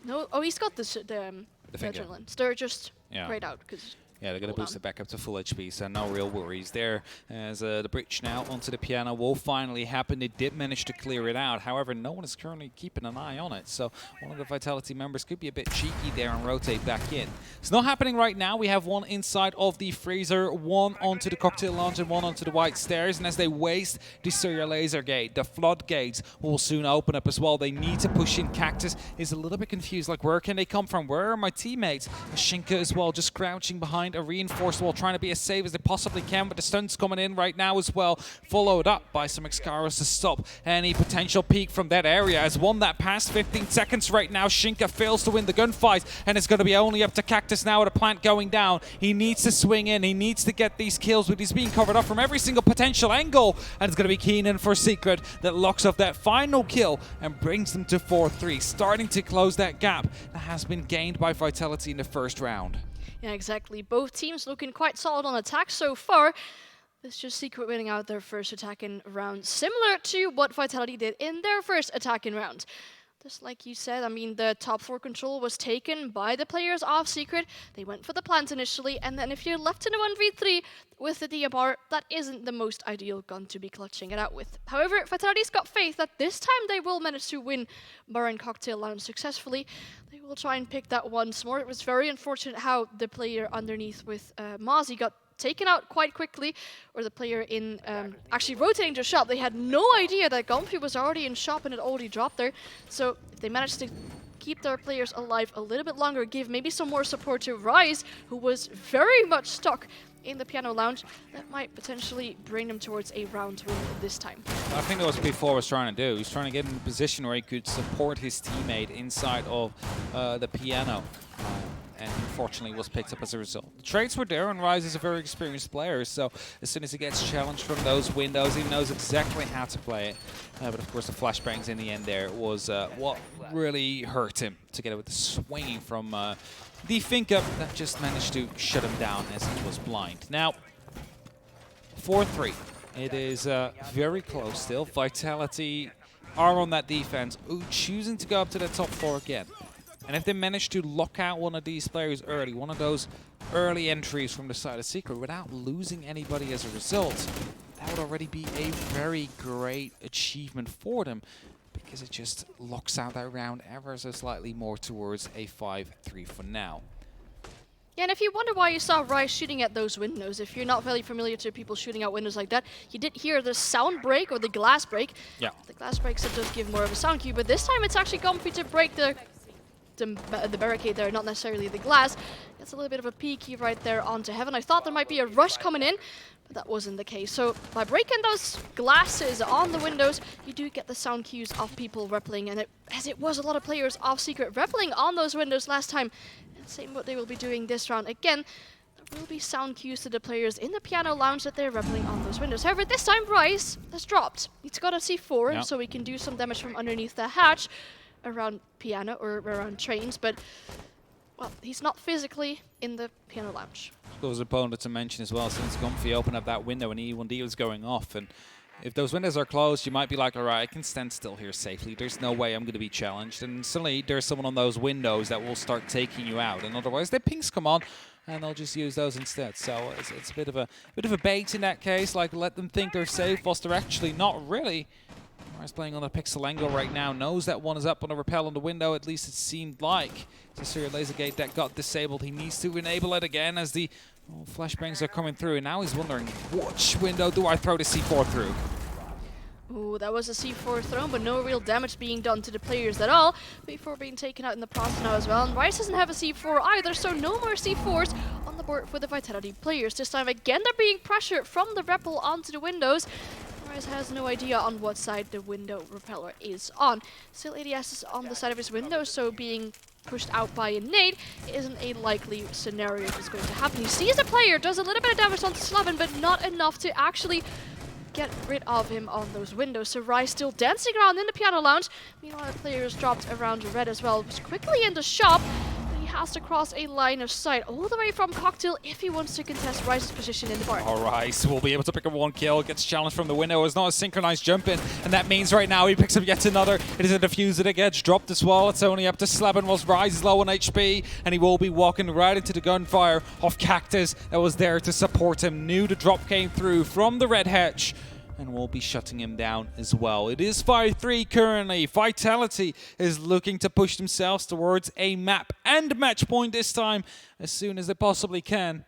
no, oh, he's got the adrenaline. They're just grayed out because. Yeah, they're going to boost it back up to full HP, so no real worries there. As the breach now onto the piano will finally happen. They did manage to clear it out. However, no one is currently keeping an eye on it, so one of the Vitality members could be a bit cheeky there and rotate back in. It's not happening right now. We have one inside of the freezer, one onto the cocktail lounge, and one onto the white stairs. And as they waste the Surya laser gate, the floodgates will soon open up as well. They need to push in. Cactus is a little bit confused, like, where can they come from? Where are my teammates? Shinka as well, just crouching behind a reinforced wall, trying to be as safe as they possibly can, but the stunts coming in right now as well, followed up by some Excaros to stop any potential peak from that area. Has won that past 15 seconds right now. Shinka fails to win the gunfight, and it's going to be only up to Cactus now with a plant going down. He needs to swing in, he needs to get these kills, but he's being covered up from every single potential angle, and it's going to be Keenan for Secret that locks off that final kill and brings them to 4-3, starting to close that gap that has been gained by Vitality in the first round. Yeah, exactly. Both teams looking quite solid on attack so far. It's just Secret winning out their first attacking round, similar to what Vitality did in their first attacking round. Just like you said, I mean, the top 4 control was taken by the players of Secret. They went for the plant initially, and then if you're left in a 1v3 with the DMR, that isn't the most ideal gun to be clutching it out with. However, Vitality's got faith that this time they will manage to win Bar and Cocktail Lounge successfully. They will try and pick that once more. It was very unfortunate how the player underneath with Mozzie got taken out quite quickly, or the player in actually rotating to shop. They had no idea that Gomfi was already in shop and had already dropped there. So if they managed to keep their players alive a little bit longer, give maybe some more support to Rise, who was very much stuck in the piano lounge, that might potentially bring them towards a round win this time. I think that was P4 was trying to do. He's trying to get in a position where he could support his teammate inside of the piano. And unfortunately was picked up as a result. The traits were there, and Rise is a very experienced player, so as soon as he gets challenged from those windows, he knows exactly how to play it. But of course the flashbangs in the end there was what really hurt him, together with the swinging from the Finka that just managed to shut him down as he was blind. Now, 4-3. It is very close still. Vitality are on that defense, choosing to go up to the top 4 again. And if they manage to lock out one of these players early, one of those early entries from the side of Secret without losing anybody as a result, that would already be a very great achievement for them, because it just locks out that round ever so slightly more towards a 5-3 for now. Yeah, and if you wonder why you saw Rise shooting at those windows, if you're not very familiar to people shooting out windows like that, you did hear the sound break or the glass break. Yeah. The glass breaks it does give more of a sound cue, but this time it's actually Comfy to break the barricade there, not necessarily the glass. That's a little bit of a peeky right there onto Heaven. I thought there might be a rush coming in, but that wasn't the case. So by breaking those glasses on the windows, you do get the sound cues of people rappelling, and as it was a lot of players of Secret rappelling on those windows last time, and same what they will be doing this round again. There will be sound cues to the players in the piano lounge that they're rappelling on those windows. However, this time Rise has dropped. He's got a C4, so he can do some damage from underneath the hatch around piano or around trains, but well, he's not physically in the piano lounge. There was an opponent to mention as well, since Comfy opened up that window and E1D was going off, and if those windows are closed, you might be like, alright, I can stand still here safely. There's no way I'm going to be challenged, and suddenly there's someone on those windows that will start taking you out, and otherwise their pings come on and they'll just use those instead. So it's a bit of a bait in that case, like let them think they're safe whilst they're actually not really. Rise playing on a pixel angle right now, knows that one is up on a rappel on the window, at least it seemed like. So Surya laser gate that got disabled, he needs to enable it again as the flashbangs are coming through, and now he's wondering, which window do I throw the C4 through? Ooh, that was a C4 thrown, but no real damage being done to the players at all before being taken out in the process now as well. And Rise doesn't have a C4 either, so no more C4s on the board for the Vitality players. This time again, they're being pressured from the Repel onto the windows. Rise has no idea on what side the window repeller is on. Still, ADS is on the side of his window, so being pushed out by a nade isn't a likely scenario that's going to happen. He sees a player, does a little bit of damage onto Slavin, but not enough to actually get rid of him on those windows. So Rise still dancing around in the piano lounge. Meanwhile, the players dropped around red as well. Was quickly in the shop. He has to cross a line of sight all the way from Cocktail if he wants to contest Rise's position in the bar. All right, so we'll be able to pick up one kill. Gets challenged from the window. It's not a synchronized jump in, and that means right now he picks up yet another. It is a diffuser that gets dropped as well. It's only up to Slavin whilst Rise is low on HP, and he will be walking right into the gunfire of Cactus that was there to support him. Knew the drop came through from the red hatch, and we'll be shutting him down as well. It is 5-3 currently. Vitality is looking to push themselves towards a map and match point this time as soon as they possibly can.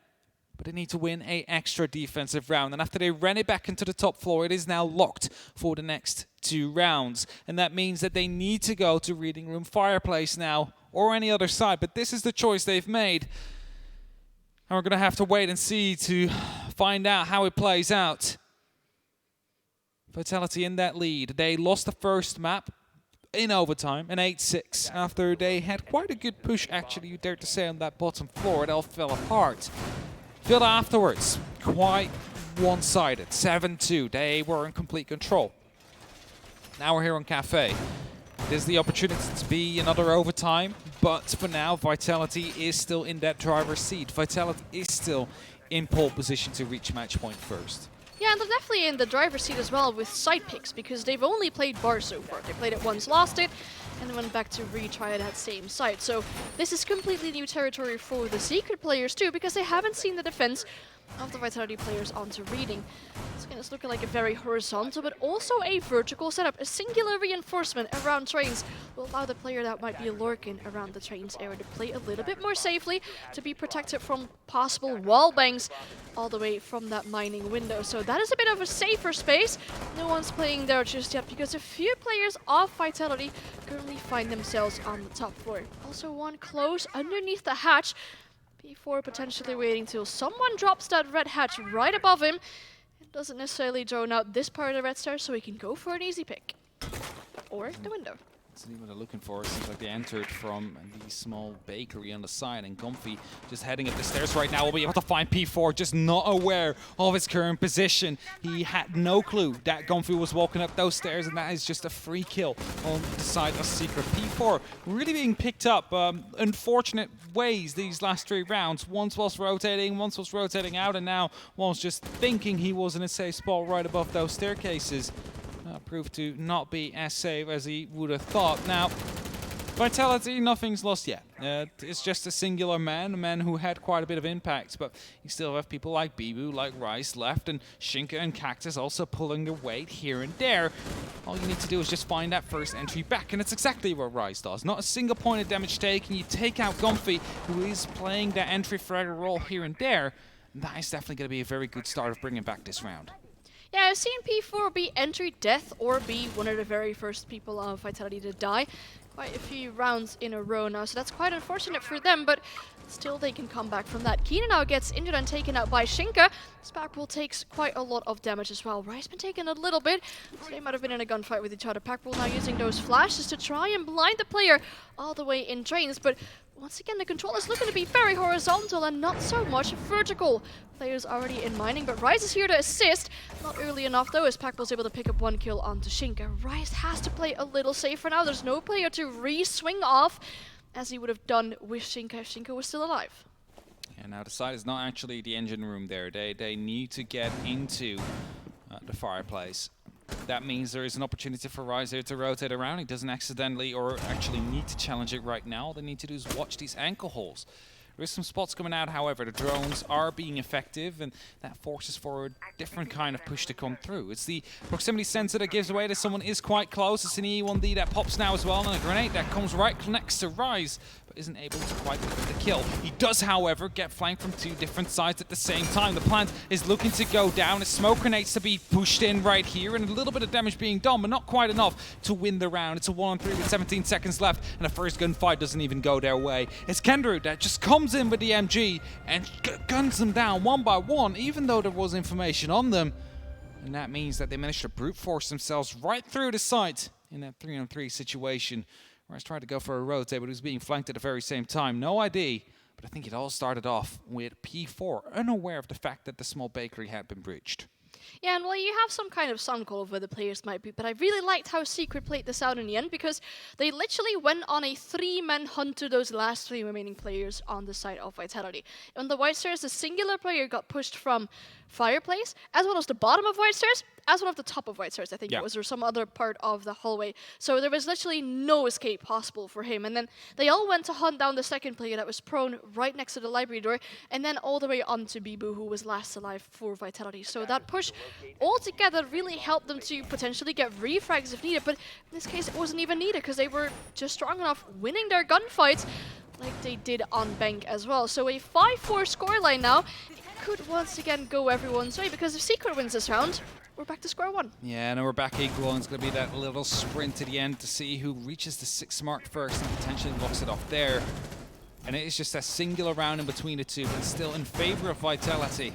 But they need to win an extra defensive round. And after they ran it back into the top floor, it is now locked for the next 2 rounds. And that means that they need to go to Reading Room Fireplace now or any other side. But this is the choice they've made. And we're going to have to wait and see to find out how it plays out. Vitality in that lead. They lost the first map in overtime, an 8-6, after they had quite a good push, actually, you dare to say, on that bottom floor. It all fell apart. Feel afterwards, quite one-sided, 7-2. They were in complete control. Now we're here on Kafe. There's the opportunity to be another overtime, but for now, Vitality is still in that driver's seat. Vitality is still in pole position to reach match point first. Yeah, and they're definitely in the driver's seat as well with side picks, because they've only played bar so far. They played it once, lost it, and then went back to retry it at same site. So this is completely new territory for the Secret players too, because they haven't seen the defense of the Vitality players onto Reading. It's looking like a very horizontal, but also a vertical setup. A singular reinforcement around trains will allow the player that might be lurking around the trains area to play a little bit more safely, to be protected from possible wall bangs all the way from that mining window. So that is a bit of a safer space. No one's playing there just yet, because a few players of Vitality currently find themselves on the top floor. Also one close underneath the hatch, before potentially waiting till someone drops that red hatch right above him. It doesn't necessarily drone out this part of the red star, so he can go for an easy pick. Or the window. That's what they're looking for. It seems like they entered from the small bakery on the side, and Comfy just heading up the stairs right now will be able to find P4, just not aware of his current position. He had no clue that Comfy was walking up those stairs, and that is just a free kill on the side of Secret. P4 really being picked up unfortunate ways these last 3 rounds. Once was rotating, once was rotating out, and now was just thinking he was in a safe spot right above those staircases. Proved to not be as safe as he would have thought. Now, Vitality, nothing's lost yet. It's just a singular man, a man who had quite a bit of impact, but you still have people like Bibu, like Rice left, and Shinka and Cactus also pulling their weight here and there. All you need to do is just find that first entry back, and it's exactly what Rice does. Not a single point of damage taken. You take out Comfy, who is playing that entry fragger role here and there, and that is definitely going to be a very good start of bringing back this round. Yeah, I've seen P4 be entry death or be one of the very first people of Vitality to die. Quite a few rounds in a row now, so that's quite unfortunate for them, but still they can come back from that. Keenan now gets injured and taken out by Shinka. Packpool takes quite a lot of damage as well. Rice been taken a little bit, so they might have been in a gunfight with each other. Packpool now using those flashes to try and blind the player all the way in trains, but once again, the control is looking to be very horizontal and not so much vertical. Players already in mining, but Rice is here to assist. Not early enough though, as Packpool's able to pick up 1 kill onto Shinka. Rice has to play a little safer now. There's no player to re-swing off, as he would have done with Shinka if Shinka was still alive. And now the side is not actually the engine room there. They need to get into the fireplace. That means there is an opportunity for Rise here to rotate around. He doesn't accidentally or actually need to challenge it right now. All they need to do is watch these ankle holes. There is some spots coming out, however. The drones are being effective, and that forces for a different kind of push to come through. It's the proximity sensor that gives away that someone is quite close. It's an E1D that pops now as well, and a grenade that comes right next to Rise. But but isn't able to quite get the kill. He does, however, get flanked from 2 different sides at the same time. The plant is looking to go down. A smoke grenades to be pushed in right here, and a little bit of damage being done, but not quite enough to win the round. It's a 1-on-3 with 17 seconds left, and the first gunfight doesn't even go their way. It's Kendrew that just comes in with the MG and guns them down one by one, even though there was information on them. And that means that they managed to brute force themselves right through the site in that 3-on-3 situation. Where I tried to go for a rotate, but he was being flanked at the very same time. No ID, but I think it all started off with P4 unaware of the fact that the small bakery had been breached. Yeah, and well, you have some kind of sound call of where the players might be, but I really liked how Secret played this out in the end, because they literally went on a 3-man hunt to those last 3 remaining players on the side of Vitality. On the White Stairs, a singular player got pushed from Fireplace, as well as the bottom of White Stairs, as well as the top of White Stairs, I think it was, or some other part of the hallway. So there was literally no escape possible for him. And then they all went to hunt down the second player that was prone right next to the library door, and then all the way on to Bibu, who was last alive for Vitality. So that push altogether really helped them to potentially get refrags if needed, but in this case it wasn't even needed, because they were just strong enough winning their gunfights like they did on Bank as well. So a 5-4 scoreline now. Could once again go everyone's way, because if Secret wins this round, we're back to square one. Yeah, and we're back equal, and it's going to be that little sprint to the end to see who reaches the 6 mark first and potentially locks it off there. And it is just a singular round in between the two, but still in favor of Vitality.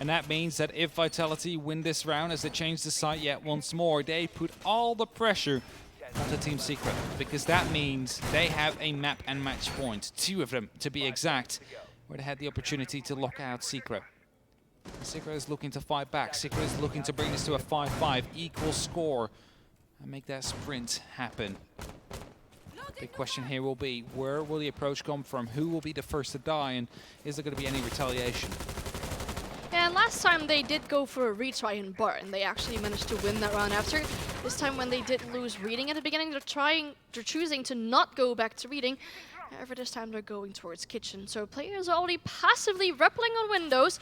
And that means that if Vitality win this round, as they change the site yet once more, they put all the pressure onto Team Secret, because that means they have a map and match point, 2 of them to be exact, where they had the opportunity to lock out Secret. Secret is looking to fight back. Secret is looking to bring this to a 5-5 equal score and make that sprint happen. Big question here will be, where will the approach come from? Who will be the first to die, and is there going to be any retaliation? And last time they did go for a retry in bar, and they actually managed to win that round after. This time when they did lose reading at the beginning, they're choosing to not go back to reading. However, this time they're going towards kitchen. So players are already passively rappelling on windows.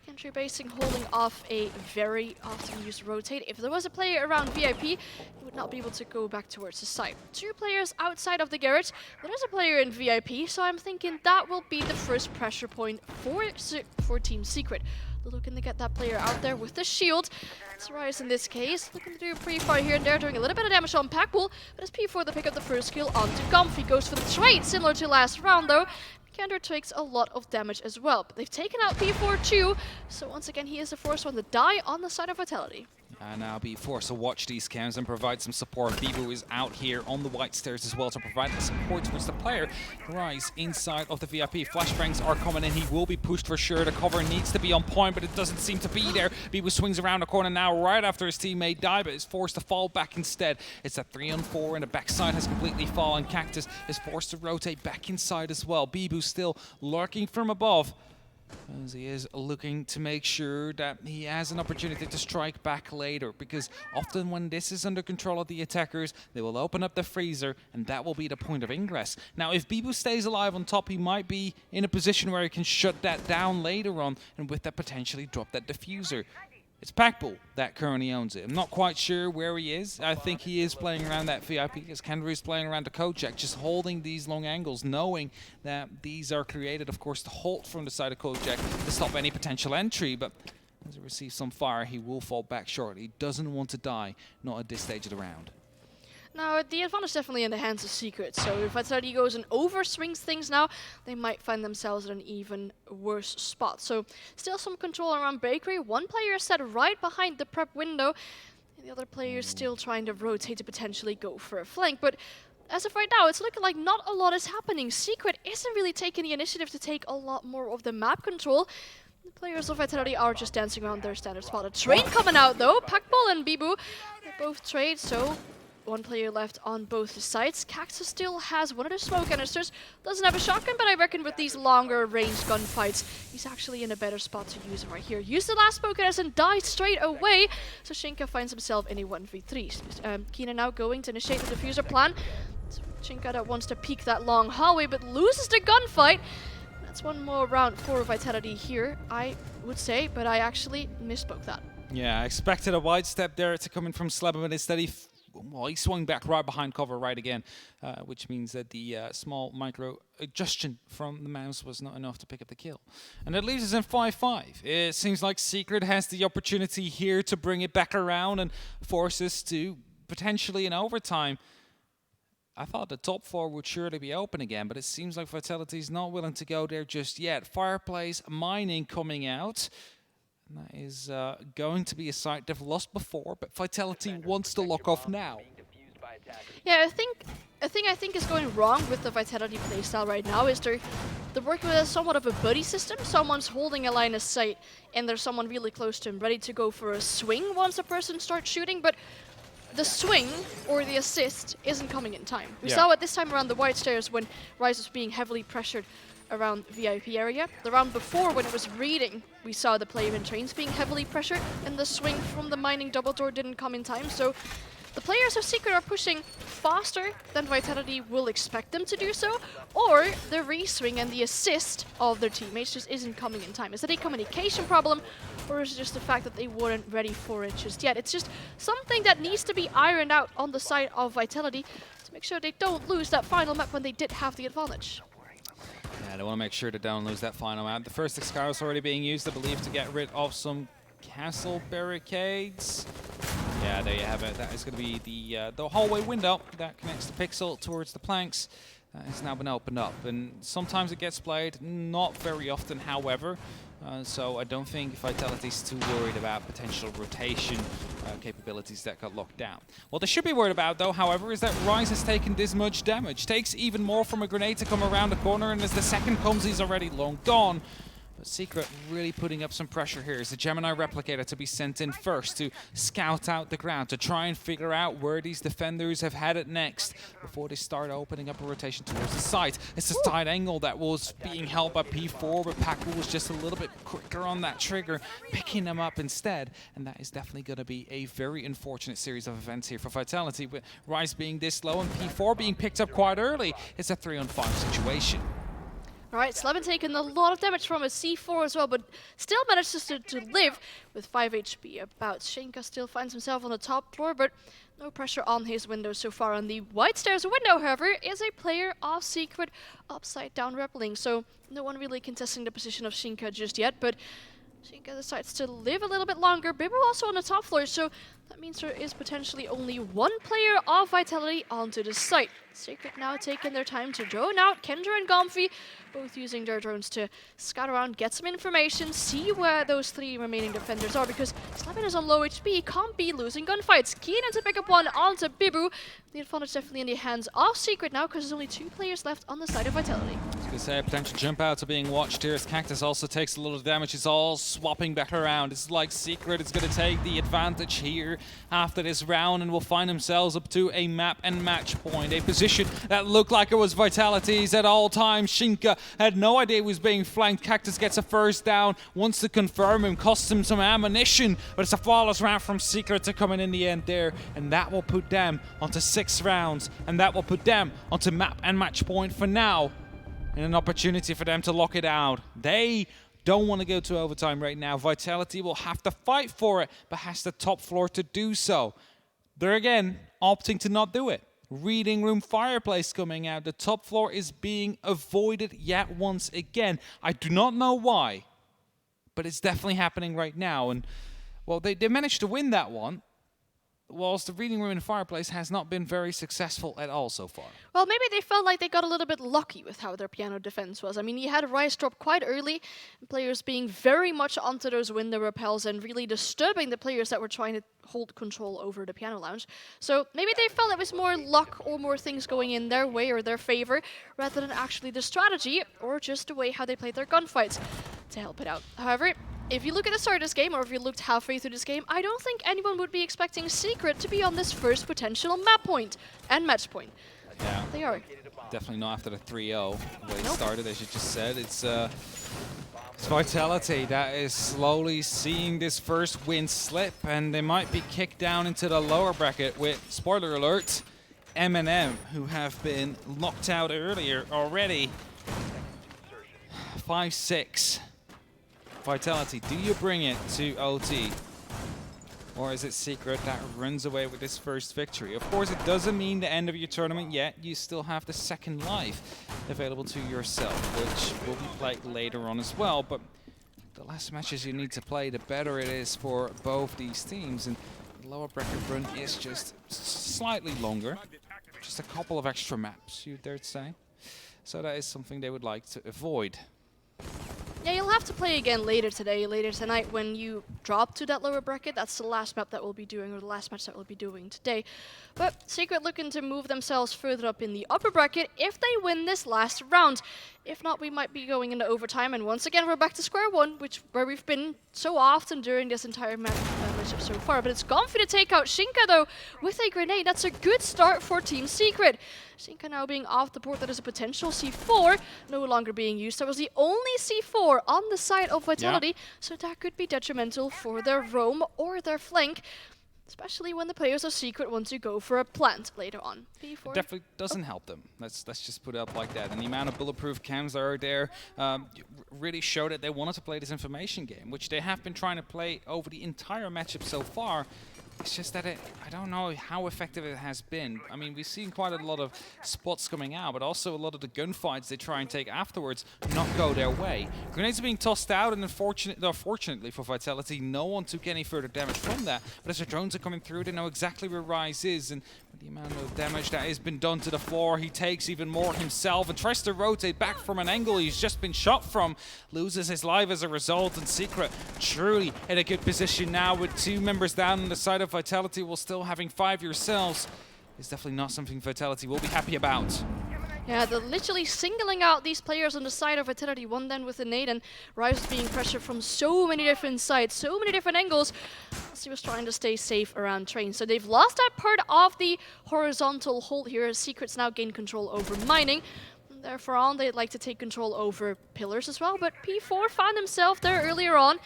Entry basing holding off a very often used rotate. If there was a player around VIP, he would not be able to go back towards the site. 2 players outside of the garage. There is a player in VIP, so I'm thinking that will be the first pressure point for Team Secret. They're looking to get that player out there with the shield. It's Rise in this case, looking to do a pre-fire here and there, doing a little bit of damage on Packbull, but it's P4 to pick up the first kill onto Comfy. Goes for the trade, similar to last round though. Kander takes a lot of damage as well, but they've taken out P4 too, so once again he is the first one to die on the side of Vitality. And now be forced to watch these cams and provide some support. Bibu is out here on the White Stairs as well to provide the support towards the player. Rise inside of the VIP. Flashbangs are coming in. He will be pushed for sure. The cover needs to be on point, but it doesn't seem to be there. Bibu swings around the corner now right after his teammate died, but is forced to fall back instead. It's a 3-on-4 and the backside has completely fallen. Cactus is forced to rotate back inside as well. Bibu still lurking from above, as he is looking to make sure that he has an opportunity to strike back later, because often when this is under control of the attackers, they will open up the freezer and that will be the point of ingress. Now if Bibu stays alive on top, he might be in a position where he can shut that down later on, and with that potentially drop that diffuser. It's Packbull that currently owns it. I'm not quite sure where he is. I think he is playing around that VIP, as Kendra is playing around the Kojak, just holding these long angles, knowing that these are created, of course, to halt from the side of Kojak to stop any potential entry. But as he receives some fire, he will fall back shortly. He doesn't want to die, not at this stage of the round. Now, the advantage is definitely in the hands of Secret, so if Vitality goes and overswings things now, they might find themselves in an even worse spot. So, still some control around Bakery. One player is set right behind the prep window, and the other player is still trying to rotate to potentially go for a flank. But as of right now, it's looking like not a lot is happening. Secret isn't really taking the initiative to take a lot more of the map control. The players of Vitality are just dancing around their standard spot. A trade coming out though. Packbull and Bibu, they both trade, so one player left on both sides. Cactus still has one of the smoke canisters. Doesn't have a shotgun, but I reckon with these longer range gunfights, he's actually in a better spot to use it right here. Use the last smoke canister and die straight away. So Shinka finds himself in a 1v3. Keenan now going to initiate the diffuser plan. So Shinka that wants to peek that long hallway, but loses the gunfight. That's one more round for Vitality here, I would say, but I actually misspoke that. Yeah, I expected a wide step there to come in from Slebman, but instead he well, he swung back right behind cover right again, which means that the small micro adjustment from the mouse was not enough to pick up the kill. And that leaves us in 5-5. It seems like Secret has the opportunity here to bring it back around and force us to potentially in overtime. I thought the top floor would surely be open again, but it seems like Vitality's not willing to go there just yet. Fireplace Mining coming out. And that is going to be a site they've lost before, but Vitality wants to lock off now. Yeah, I think is going wrong with the Vitality playstyle right now is they're working with somewhat of a buddy system. Someone's holding a line of sight, and there's someone really close to him, ready to go for a swing once a person starts shooting, but the swing or the assist isn't coming in time. We saw it this time around the White Stairs when Rise was being heavily pressured around VIP area. The round before, when it was reading, we saw the player in trains being heavily pressured, and the swing from the mining double door didn't come in time. So the players of Secret are pushing faster than Vitality will expect them to do so, or the re-swing and the assist of their teammates just isn't coming in time. Is it a communication problem, or is it just the fact that they weren't ready for it just yet? It's just something that needs to be ironed out on the side of Vitality to make sure they don't lose that final map when they did have the advantage. Yeah, they want to make sure they don't lose that final map. The first Excalibur is already being used, I believe, to get rid of some castle barricades. Yeah, there you have it. That is going to be the hallway window that connects the pixel towards the planks. That has now been opened up, and sometimes it gets played, not very often, however. So I don't think Vitality's too worried about potential rotation capabilities that got locked down. What they should be worried about, though, however, is that Rise has taken this much damage. Takes even more from a grenade to come around the corner, and as the second comes, he's already long gone. But Secret really putting up some pressure here. Is the Gemini Replicator to be sent in first to scout out the ground, to try and figure out where these defenders have headed next before they start opening up a rotation towards the site. It's a tight angle that was being held by P4, but Paco was just a little bit quicker on that trigger, picking them up instead. And that is definitely going to be a very unfortunate series of events here for Vitality, with Rise being this low and P4 being picked up quite early. It's a 3-on-5 situation. Alright, Slevin taking a lot of damage from his C4 as well, but still manages to live with 5 HP about. Shenka still finds himself on the top floor, but no pressure on his window so far. On the White Stairs window, however, is a player of Secret upside down rappelling, so no one really contesting the position of Shenka just yet, but Shenka decides to live a little bit longer. Bibu also on the top floor, so that means there is potentially only one player of Vitality onto the site. Secret now taking their time to drone out Kendra and Gomfi, both using their drones to scout around, get some information, see where those 3 remaining defenders are, because Slevin is on low HP, can't be losing gunfights. Keenan to pick up one onto Bibu. The advantage definitely in the hands of Secret now, because there's only 2 players left on the side of Vitality. I was going to say, potential jump outs are being watched here as Cactus also takes a little damage. It's all swapping back around. It's like Secret is going to take the advantage here after this round, and will find themselves up to a map and match point. A position that looked like it was Vitality's at all times. Shenka had no idea he was being flanked. Cactus gets a first down, wants to confirm him, costs him some ammunition, but it's a flawless round from Secret to come in the end there, and that will put them onto 6 rounds, and that will put them onto map and match point for now, and an opportunity for them to lock it out. They don't want to go to overtime right now. Vitality will have to fight for it, but has the top floor to do so. They're again opting to not do it. Reading room fireplace coming out. The top floor is being avoided yet once again. I do not know why, but it's definitely happening right now. And, well, they managed to win that one, whilst the reading room and fireplace has not been very successful at all so far. Well, maybe they felt like they got a little bit lucky with how their piano defense was. I mean, you had Rise drop quite early, players being very much onto those window repels and really disturbing the players that were trying to hold control over the piano lounge. So maybe they felt it was more luck or more things going in their way or their favor, rather than actually the strategy or just the way how they played their gunfights to help it out. However, if you look at the start of this game, or if you looked halfway through this game, I don't think anyone would be expecting Secret to be on this first potential map point and match point. Yeah. They are. Definitely not after the 3-0 the way it started, as you just said. It's Vitality that is slowly seeing this first win slip, and they might be kicked down into the lower bracket with, spoiler alert, M&M, who have been locked out earlier already. 5-6. Vitality, do you bring it to OT? Or is it Secret that runs away with this first victory? Of course, it doesn't mean the end of your tournament yet. You still have the second life available to yourself, which will be played later on as well. But the less matches you need to play, the better it is for both these teams. And the lower bracket run is just slightly longer. Just a couple of extra maps, you dare say. So that is something they would like to avoid. Yeah, you'll have to play again later today, later tonight when you drop to that lower bracket. That's the last map that we'll be doing, or the last match that we'll be doing today. But Secret looking to move themselves further up in the upper bracket if they win this last round. If not, we might be going into overtime, and once again we're back to square one, where we've been so often during this entire matchup so far. But it's Kafe to take out Shinka though with a grenade. That's a good start for Team Secret. Shinka now being off the board. That is a potential C4, no longer being used. That was the only C4 on the side of Vitality, so that could be detrimental for their roam or their flank. Especially when the players of Secret want to go for a plant later on. It definitely doesn't help them. Let's just put it up like that. And the amount of bulletproof cams that are there really show that they wanted to play this information game, which they have been trying to play over the entire matchup so far. It's just that I don't know how effective it has been. I mean, we've seen quite a lot of spots coming out, but also a lot of the gunfights they try and take afterwards not go their way. Grenades are being tossed out, and unfortunately for Vitality, no one took any further damage from that. But as the drones are coming through, they know exactly where Rise is, and with the amount of damage that has been done to the floor, he takes even more himself and tries to rotate back from an angle he's just been shot from. Loses his life as a result, and Secret truly in a good position now with 2 members down on the side of Vitality, while still having 5 yourselves. Is definitely not something Vitality will be happy about. Yeah, they're literally singling out these players on the side of Vitality, one then with a nade, and Rise being pressured from so many different sides, so many different angles, as he was trying to stay safe around train. So they've lost that part of the horizontal hold here, as Secret's now gained control over mining. Therefore on, they'd like to take control over pillars as well, but P4 found himself there earlier on,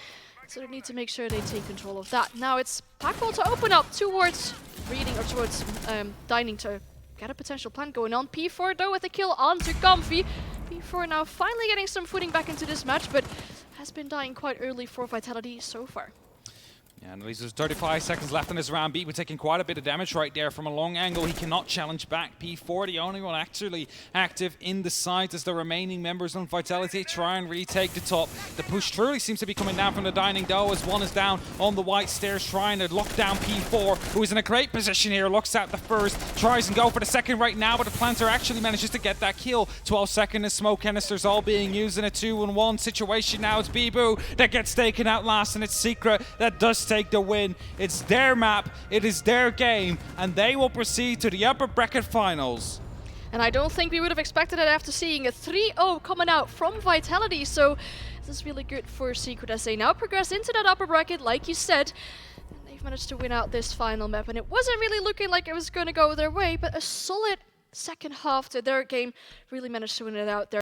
so they need to make sure they take control of that. Now it's Packwell to open up towards reading, or towards dining to get a potential plan going on. P4 though with a kill onto Kafe. P4 now finally getting some footing back into this match, but has been dying quite early for Vitality so far. Yeah, and at least there's 35 seconds left in this round. Beat, we're taking quite a bit of damage right there from a long angle. He cannot challenge back. P4, the only one actually active in the site as the remaining members on Vitality try and retake the top. The push truly seems to be coming down from the dining though, as one is down on the white stairs trying to lock down P4, who is in a great position here. Looks out the first, tries and go for the second right now, but the planter actually manages to get that kill. 12 seconds as smoke canisters all being used in a 2-on-1 situation now. It's Bibu that gets taken out last, and it's Secret that does take the win. It's their map, it is their game, and they will proceed to the upper bracket finals. And I don't think we would have expected it after seeing a 3-0 coming out from Vitality, so this is really good for Secret as they now progress into that upper bracket, like you said. And they've managed to win out this final map, and it wasn't really looking like it was going to go their way, but a solid second half to their game really managed to win it out there.